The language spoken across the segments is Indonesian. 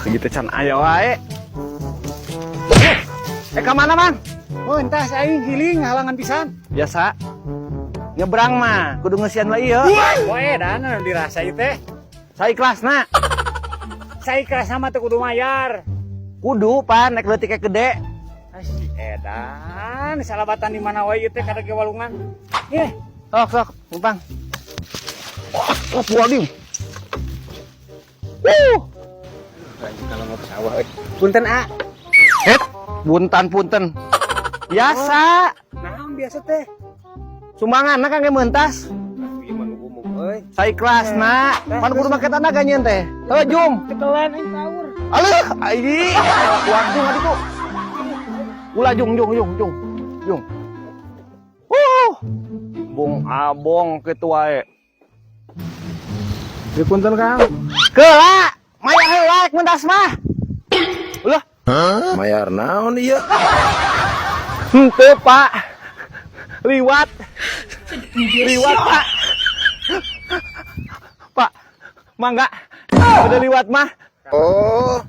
Gitu can aya wae. Ka mana, Mang? Oh, entah saya giling halangan pisan. Biasa. Nyebrang mah, kudu ngeusian wae ieu. Oh, edan anu dirasa ieu teh. Saikhlasna. Saya keras sama teu kudu mayar. Kudu pan nek leutik gede. Si edan, salabatan di mana wae ieu teh kada ge walungan. Ye, Sok, numpang. Oh, waduh. kalau mau ke sawah euy. Punten, A. Punten. Biasa. Naon biasa teh? Sumbangan kang ge meuntas. Ieu mah umum euy. Saikhlasna. Pan kudu make tanaga nyeun teh. Heuh, Jum. Ketelan aing sahur. Aleuh, ai. Waktu ngadiku. Ulah Jung. Bung abong kitu wae. Di punten, Kang. Keula, maya heula mentas mah. Ulah. Mayar naon ieu? Henteu, Pak. Liwat, Pak. Pak, mangga. Udah liwat mah. Oh,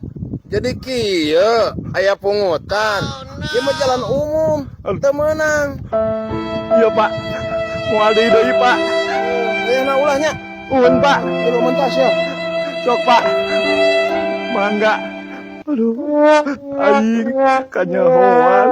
jadi kieu aya pungutan. Ieu mah jalan umum, teu meunang. Iya, Pak. Moal deui, Pak. Ayeuna ulahnya. Ulun, Pak. Kudu mentas ya. Sok, Pak. Mangga. Aduh, aing kanyahoan.